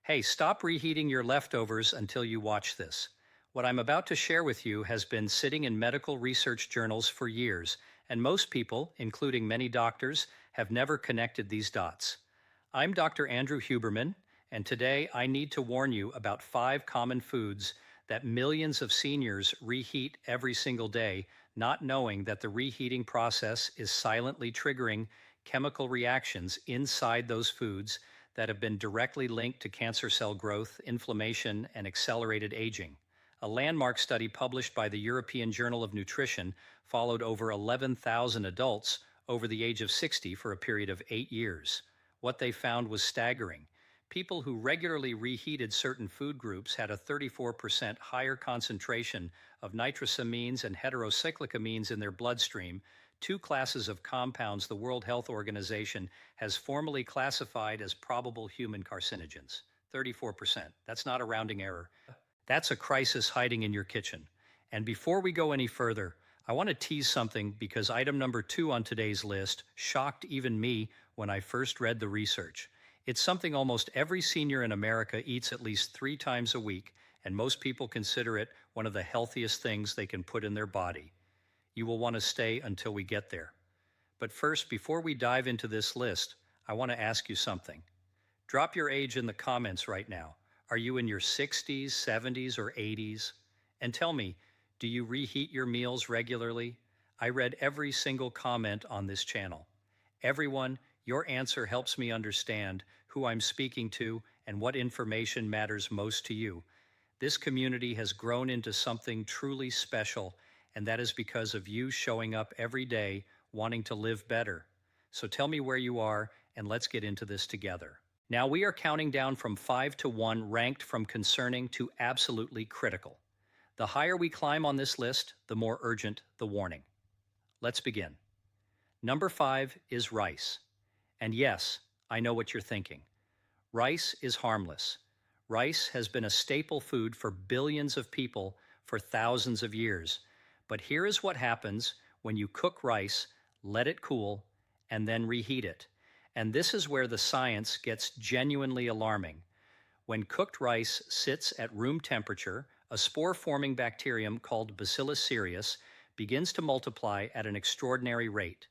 Hey, stop reheating your leftovers until you watch this. What I'm about to share with you has been sitting in medical research journals for years, and most people, including many doctors, have never connected these dots. I'm Dr. Andrew Huberman, and today I need to warn you about 5 common foods that millions of seniors reheat every single day, not knowing that the reheating process is silently triggering chemical reactions inside those foods that have been directly linked to cancer cell growth, inflammation, and accelerated aging. A landmark study published by the European Journal of Nutrition followed over 11,000 adults over the age of 60 for a period of 8 years. What they found was staggering. People who regularly reheated certain food groups had a 34% higher concentration of nitrosamines and heterocyclic in their bloodstream, two classes of compounds the World Health Organization has formally classified as probable human carcinogens. 34%. That's not a rounding error. That's a crisis hiding in your kitchen. And before we go any further, I want to tease something because item number 2 on today's list shocked even me when I first read the research. It's something almost every senior in America eats at least 3 times a week, and most people consider it one of the healthiest things they can put in their body. You will want to stay until we get there. But first, before we dive into this list, I want to ask you something. Drop your age in the comments right now. Are you in your 60s, 70s, or 80s? And tell me, do you reheat your meals regularly? I read every single comment on this channel. Everyone, your answer helps me understand who I'm speaking to and what information matters most to you. This community has grown into something truly special, and that is because of you showing up every day wanting to live better. So tell me where you are, and let's get into this together. Now we are counting down from 5 to 1, ranked from concerning to absolutely critical. The higher we climb on this list, the more urgent the warning. Let's begin. Number 5 is rice. And yes, I know what you're thinking. Rice is harmless. Rice has been a staple food for billions of people for thousands of years. But here is what happens when you cook rice, let it cool, and then reheat it. And this is where the science gets genuinely alarming. When cooked rice sits at room temperature, a spore-forming bacterium called Bacillus cereus begins to multiply at an extraordinary rate.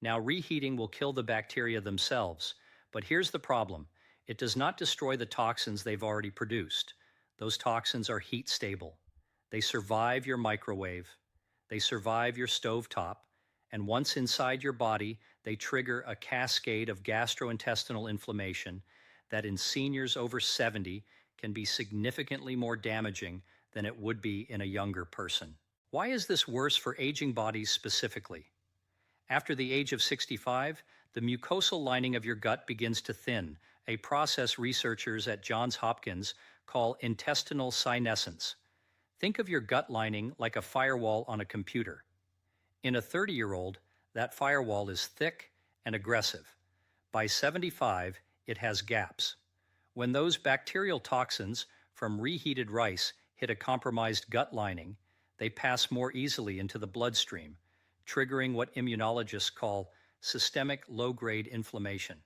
Now, reheating will kill the bacteria themselves, but here's the problem. It does not destroy the toxins they've already produced. Those toxins are heat stable. They survive your microwave. They survive your stovetop, and once inside your body, they trigger a cascade of gastrointestinal inflammation that in seniors over 70 can be significantly more damaging than it would be in a younger person. Why is this worse for aging bodies specifically? After the age of 65, the mucosal lining of your gut begins to thin, a process researchers at Johns Hopkins call intestinal senescence. Think of your gut lining like a firewall on a computer. In a 30-year-old, that firewall is thick and aggressive. By 75, it has gaps. When those bacterial toxins from reheated rice hit a compromised gut lining, they pass more easily into the bloodstream, triggering what immunologists call systemic low-grade inflammation.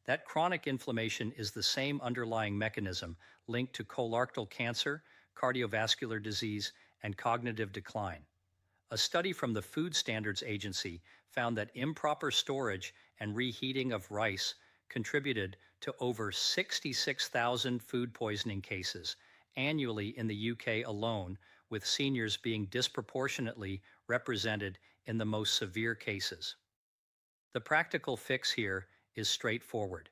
That chronic inflammation is the same underlying mechanism linked to colorectal cancer, cardiovascular disease, and cognitive decline. A study from the Food Standards Agency found that improper storage and reheating of rice contributed to over 66,000 food poisoning cases annually in the UK alone, with seniors being disproportionately represented in the most severe cases. The practical fix here is straightforward.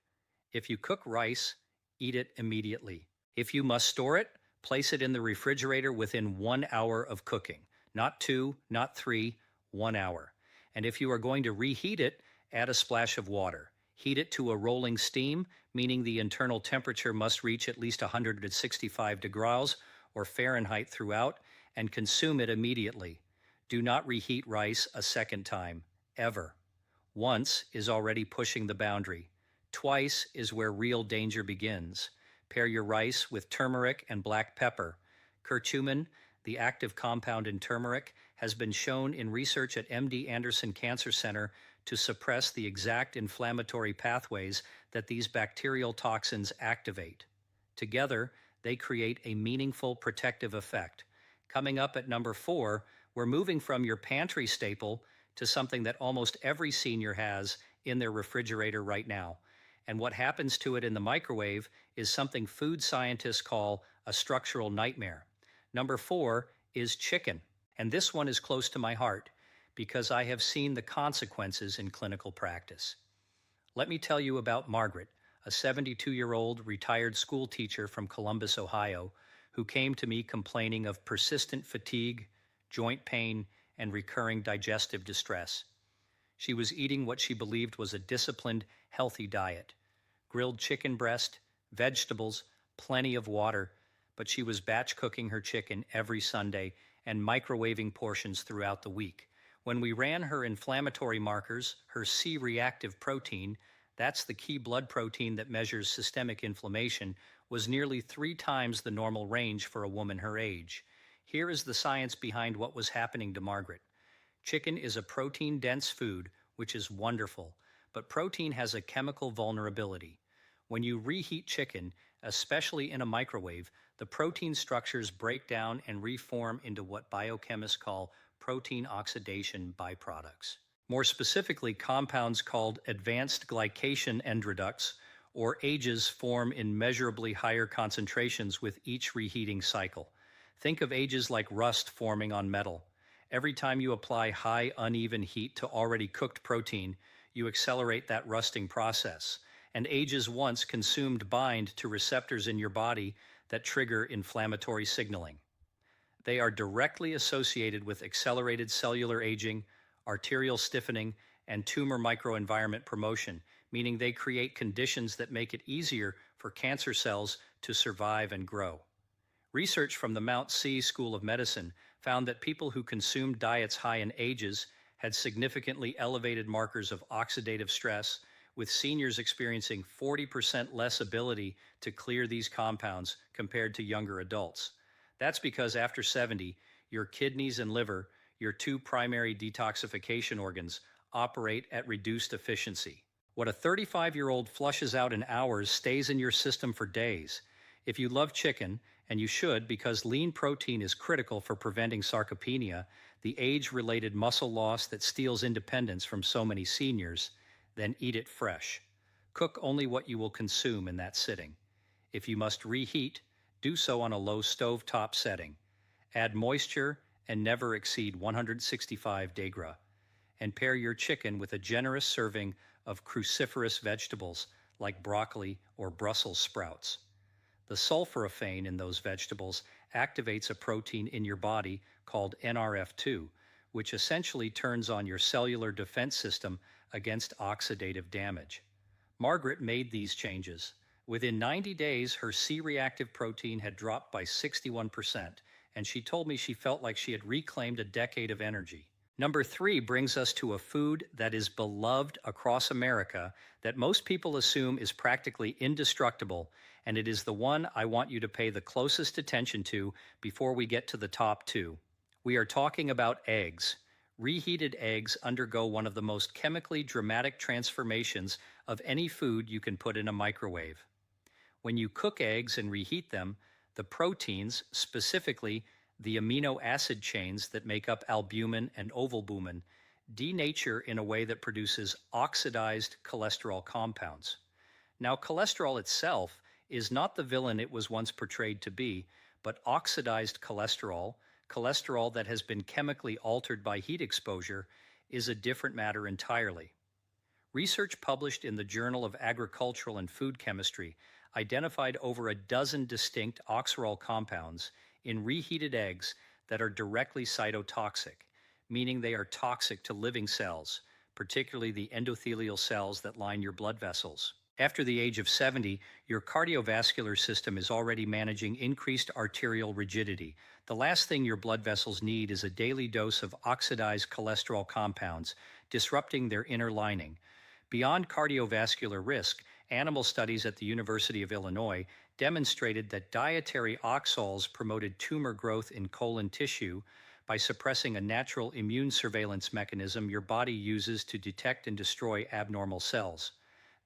If you cook rice, eat it immediately. If you must store it, place it in the refrigerator within 1 hour of cooking. Not 2, not 3, 1 hour. And if you are going to reheat it, add a splash of water. Heat it to a rolling steam, meaning the internal temperature must reach at least 165 degrees or Fahrenheit throughout, and consume it immediately. Do not reheat rice a second time, ever. Once is already pushing the boundary. Twice is where real danger begins. Pair your rice with turmeric and black pepper. Curcumin, the active compound in turmeric, has been shown in research at MD Anderson Cancer Center to suppress the exact inflammatory pathways that these bacterial toxins activate. Together, they create a meaningful protective effect. Coming up at number 4, we're moving from your pantry staple to something that almost every senior has in their refrigerator right now. And what happens to it in the microwave is something food scientists call a structural nightmare. Number 4 is chicken. And this one is close to my heart because I have seen the consequences in clinical practice. Let me tell you about Margaret, a 72-year-old retired school teacher from Columbus, Ohio, who came to me complaining of persistent fatigue, joint pain, and recurring digestive distress. She was eating what she believed was a disciplined, healthy diet: grilled chicken breast, vegetables, plenty of water, but she was batch cooking her chicken every Sunday and microwaving portions throughout the week. When we ran her inflammatory markers, her C-reactive protein, that's the key blood protein that measures systemic inflammation, was nearly 3 times the normal range for a woman her age. Here is the science behind what was happening to Margaret. Chicken is a protein-dense food, which is wonderful, but protein has a chemical vulnerability. When you reheat chicken, especially in a microwave, the protein structures break down and reform into what biochemists call protein oxidation byproducts. More specifically, compounds called advanced glycation end reducts, or AGEs, form in measurably higher concentrations with each reheating cycle. Think of AGEs like rust forming on metal. Every time you apply high, uneven heat to already cooked protein, you accelerate that rusting process. And AGEs once consumed bind to receptors in your body that trigger inflammatory signaling. They are directly associated with accelerated cellular aging, arterial stiffening, and tumor microenvironment promotion, meaning they create conditions that make it easier for cancer cells to survive and grow. Research from the Mount C School of Medicine found that people who consumed diets high in AGEs had significantly elevated markers of oxidative stress, with seniors experiencing 40% less ability to clear these compounds compared to younger adults. That's because after 70, your kidneys and liver, your 2 primary detoxification organs, operate at reduced efficiency. What a 35-year-old flushes out in hours stays in your system for days. If you love chicken, and you should because lean protein is critical for preventing sarcopenia, the age-related muscle loss that steals independence from so many seniors, then eat it fresh. Cook only what you will consume in that sitting. If you must reheat, do so on a low stove-top setting. Add moisture and never exceed 165 degrees. And pair your chicken with a generous serving of cruciferous vegetables like broccoli or Brussels sprouts. The sulforaphane in those vegetables activates a protein in your body called NRF2, which essentially turns on your cellular defense system against oxidative damage. Margaret made these changes. Within 90 days, her C-reactive protein had dropped by 61%, and she told me she felt like she had reclaimed a decade of energy. Number 3 brings us to a food that is beloved across America that most people assume is practically indestructible, and it is the one I want you to pay the closest attention to before we get to the top 2. We are talking about eggs. Reheated eggs undergo one of the most chemically dramatic transformations of any food you can put in a microwave. When you cook eggs and reheat them, the proteins, specifically the amino acid chains that make up albumin and ovalbumin, denature in a way that produces oxidized cholesterol compounds. Now, cholesterol itself is not the villain it was once portrayed to be, but oxidized cholesterol, cholesterol that has been chemically altered by heat exposure, is a different matter entirely. Research published in the Journal of Agricultural and Food Chemistry identified over a dozen distinct oxirol compounds in reheated eggs that are directly cytotoxic, meaning they are toxic to living cells, particularly the endothelial cells that line your blood vessels. After the age of 70, your cardiovascular system is already managing increased arterial rigidity. The last thing your blood vessels need is a daily dose of oxidized cholesterol compounds, disrupting their inner lining. Beyond cardiovascular risk, animal studies at the University of Illinois demonstrated that dietary oxals promoted tumor growth in colon tissue by suppressing a natural immune surveillance mechanism your body uses to detect and destroy abnormal cells.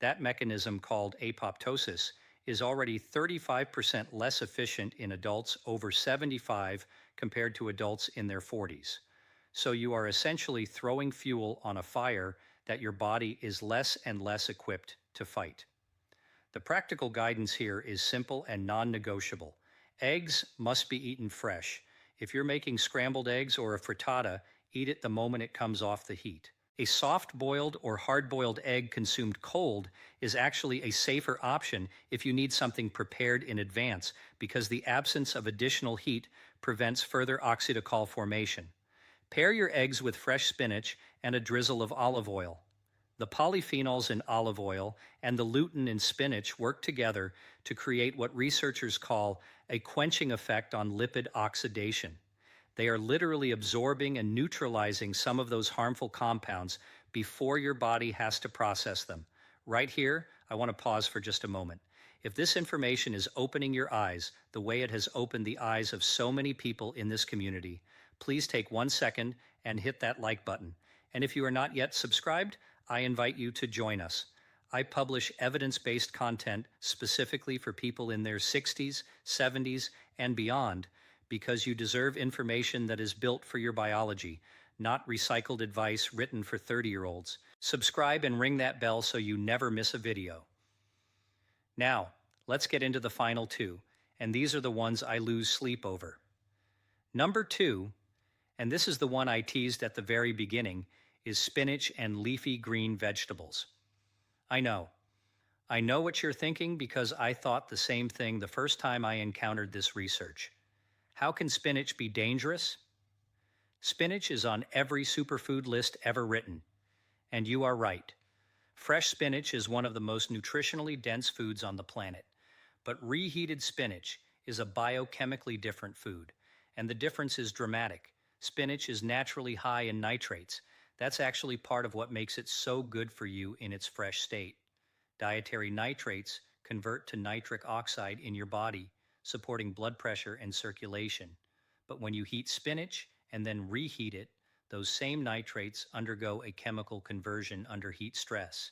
That mechanism, called apoptosis, is already 35% less efficient in adults over 75 compared to adults in their 40s. So you are essentially throwing fuel on a fire that your body is less and less equipped to fight. The practical guidance here is simple and non-negotiable. Eggs must be eaten fresh. If you're making scrambled eggs or a frittata, eat it the moment it comes off the heat. A soft-boiled or hard-boiled egg consumed cold is actually a safer option if you need something prepared in advance, because the absence of additional heat prevents further oxidocol formation. Pair your eggs with fresh spinach and a drizzle of olive oil. The polyphenols in olive oil and the lutein in spinach work together to create what researchers call a quenching effect on lipid oxidation. They are literally absorbing and neutralizing some of those harmful compounds before your body has to process them. Right here, I want to pause for just a moment. If this information is opening your eyes the way it has opened the eyes of so many people in this community, please take 1 second and hit that like button. And if you are not yet subscribed, I invite you to join us. I publish evidence-based content specifically for people in their 60s, 70s, and beyond, because you deserve information that is built for your biology, not recycled advice written for 30-year-olds. Subscribe and ring that bell so you never miss a video. Now, let's get into the final two, and these are the ones I lose sleep over. Number 2, and this is the one I teased at the very beginning, is spinach and leafy green vegetables. I know what you're thinking, because I thought the same thing the first time I encountered this research. How can spinach be dangerous? Spinach is on every superfood list ever written, and you are right. Fresh spinach is one of the most nutritionally dense foods on the planet, but reheated spinach is a biochemically different food, and the difference is dramatic. Spinach is naturally high in nitrates. That's actually part of what makes it so good for you in its fresh state. Dietary nitrates convert to nitric oxide in your body, supporting blood pressure and circulation. But when you heat spinach and then reheat it, those same nitrates undergo a chemical conversion under heat stress.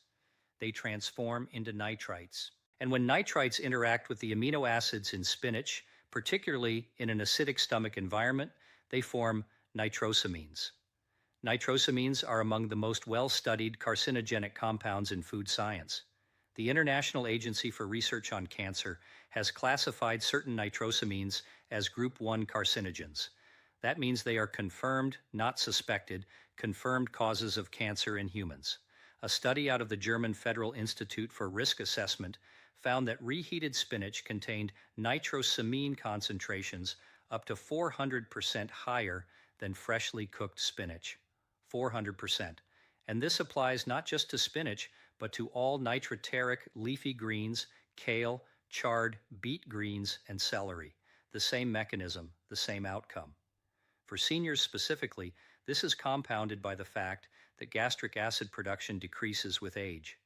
They transform into nitrites. And when nitrites interact with the amino acids in spinach, particularly in an acidic stomach environment, they form nitrosamines. Nitrosamines are among the most well-studied carcinogenic compounds in food science. The International Agency for Research on Cancer has classified certain nitrosamines as Group 1 carcinogens. That means they are confirmed, not suspected, confirmed causes of cancer in humans. A study out of the German Federal Institute for Risk Assessment found that reheated spinach contained nitrosamine concentrations up to 400% higher than freshly cooked spinach. 400%. And this applies not just to spinach, but to all nitroteric leafy greens, kale, chard, beet greens, and celery. The same mechanism, the same outcome. For seniors specifically, this is compounded by the fact that gastric acid production decreases with age.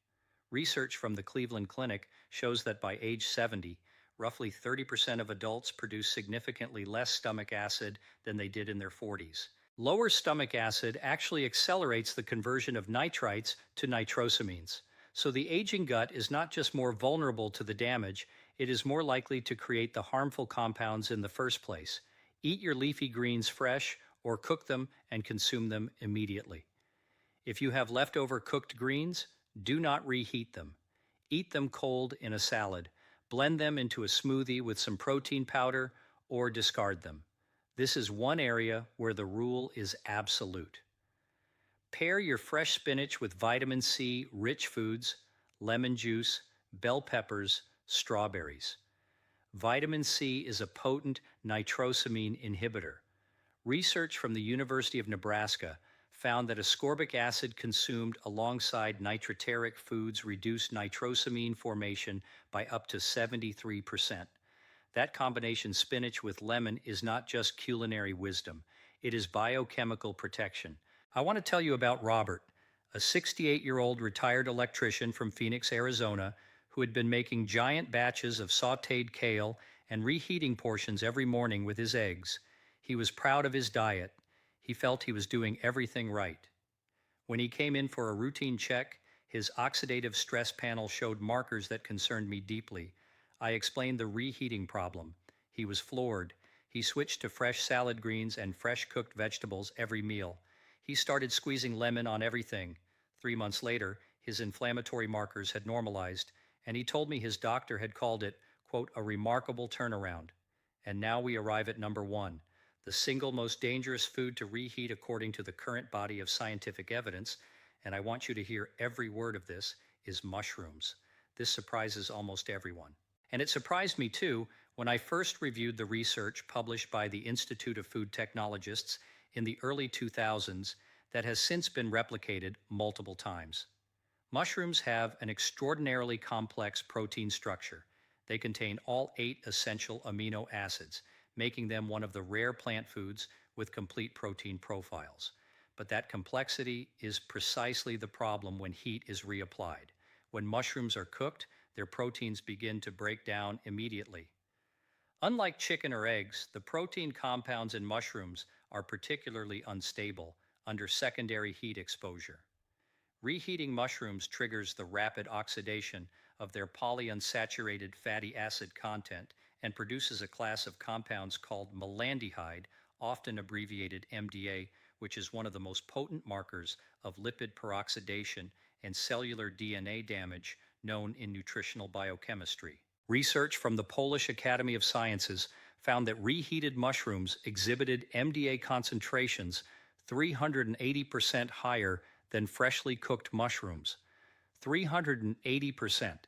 Research from the Cleveland Clinic shows that by age 70, roughly 30% of adults produce significantly less stomach acid than they did in their 40s. Lower stomach acid actually accelerates the conversion of nitrites to nitrosamines. So the aging gut is not just more vulnerable to the damage, it is more likely to create the harmful compounds in the first place. Eat your leafy greens fresh or cook them and consume them immediately. If you have leftover cooked greens, do not reheat them. Eat them cold in a salad. Blend them into a smoothie with some protein powder or discard them. This is one area where the rule is absolute. Pair your fresh spinach with vitamin C rich foods, lemon juice, bell peppers, strawberries. Vitamin C is a potent nitrosamine inhibitor. Research from the University of Nebraska found that ascorbic acid consumed alongside nitroteric foods reduced nitrosamine formation by up to 73%. That combination spinach with lemon is not just culinary wisdom, it is biochemical protection. I want to tell you about Robert, a 68-year-old retired electrician from Phoenix, Arizona, who had been making giant batches of sautéed kale and reheating portions every morning with his eggs. He was proud of his diet. He felt he was doing everything right. When he came in for a routine check, his oxidative stress panel showed markers that concerned me deeply. I explained the reheating problem. He was floored. He switched to fresh salad greens and fresh cooked vegetables every meal. He started squeezing lemon on everything. 3 months later, his inflammatory markers had normalized, and he told me his doctor had called it, quote, a remarkable turnaround. And now we arrive at number one. The single most dangerous food to reheat according to the current body of scientific evidence, and I want you to hear every word of this, is mushrooms. This surprises almost everyone. And it surprised me too when I first reviewed the research published by the Institute of Food Technologists in the early 2000s that has since been replicated multiple times. Mushrooms have an extraordinarily complex protein structure. They contain all 8 essential amino acids, making them one of the rare plant foods with complete protein profiles. But that complexity is precisely the problem when heat is reapplied. When mushrooms are cooked, their proteins begin to break down immediately. Unlike chicken or eggs, the protein compounds in mushrooms are particularly unstable under secondary heat exposure. Reheating mushrooms triggers the rapid oxidation of their polyunsaturated fatty acid content and produces a class of compounds called malandihyde, often abbreviated MDA, which is one of the most potent markers of lipid peroxidation and cellular DNA damage known in nutritional biochemistry. Research from the Polish Academy of Sciences found that reheated mushrooms exhibited MDA concentrations 380% higher than freshly cooked mushrooms. 380%.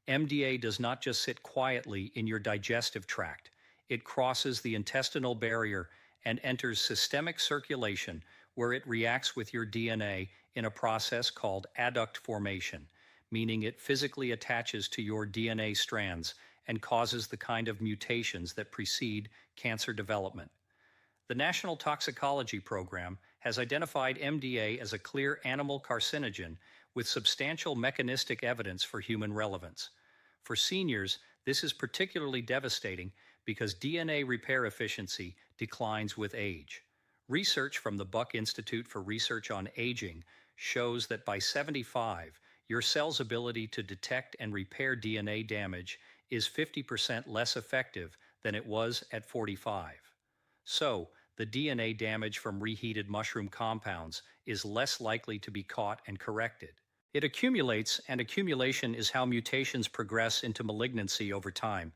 MDA does not just sit quietly in your digestive tract. It crosses the intestinal barrier and enters systemic circulation, where it reacts with your DNA in a process called adduct formation, meaning it physically attaches to your DNA strands and causes the kind of mutations that precede cancer development. The National Toxicology Program has identified MDA as a clear animal carcinogen with substantial mechanistic evidence for human relevance. For seniors, this is particularly devastating because DNA repair efficiency declines with age. Research from the Buck Institute for Research on Aging shows that by 75, your cell's ability to detect and repair DNA damage is 50% less effective than it was at 45. So, the DNA damage from reheated mushroom compounds is less likely to be caught and corrected. It accumulates, and accumulation is how mutations progress into malignancy over time.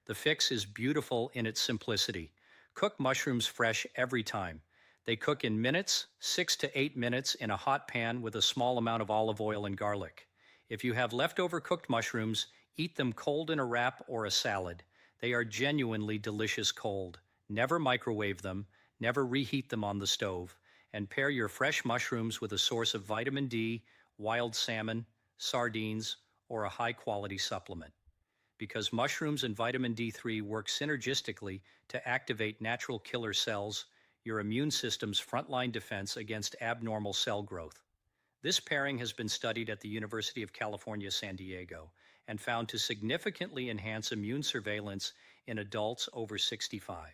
The fix is beautiful in its simplicity. Cook mushrooms fresh every time. They cook in minutes, 6 to 8 minutes in a hot pan with a small amount of olive oil and garlic. If you have leftover cooked mushrooms, eat them cold in a wrap or a salad. They are genuinely delicious cold. Never microwave them, never reheat them on the stove, and pair your fresh mushrooms with a source of vitamin D, wild salmon, sardines, or a high-quality supplement. Because mushrooms and vitamin D3 work synergistically to activate natural killer cells, your immune system's frontline defense against abnormal cell growth. This pairing has been studied at the University of California, San Diego, and found to significantly enhance immune surveillance in adults over 65.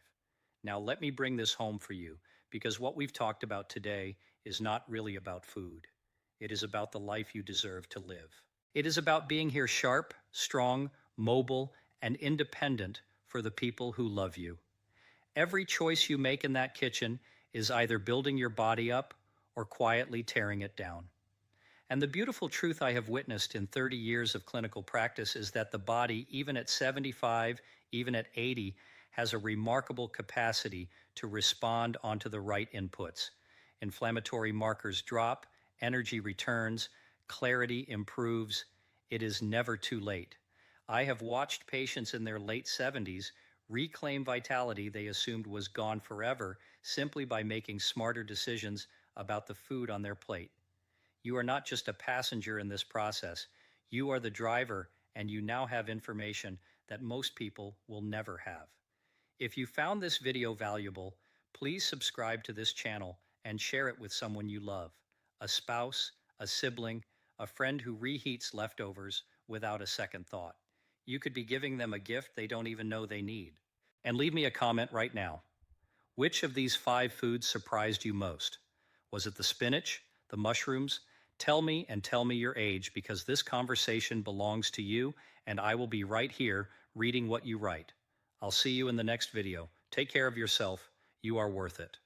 Now let me bring this home for you, because what we've talked about today is not really about food. It is about the life you deserve to live. It is about being here sharp, strong, mobile, and independent for the people who love you. Every choice you make in that kitchen is either building your body up or quietly tearing it down. And the beautiful truth I have witnessed in 30 years of clinical practice is that the body, even at 75, even at 80, has a remarkable capacity to respond onto the right inputs. Inflammatory markers drop, energy returns, clarity improves. It is never too late. I have watched patients in their late 70s reclaim vitality they assumed was gone forever simply by making smarter decisions about the food on their plate. You are not just a passenger in this process. You are the driver, and you now have information that most people will never have. If you found this video valuable, please subscribe to this channel and share it with someone you love, a spouse, a sibling, a friend who reheats leftovers without a second thought. You could be giving them a gift they don't even know they need. And leave me a comment right now. Which of these 5 foods surprised you most? Was it the spinach, the mushrooms? Tell me, and tell me your age, because this conversation belongs to you, and I will be right here reading what you write. I'll see you in the next video. Take care of yourself. You are worth it.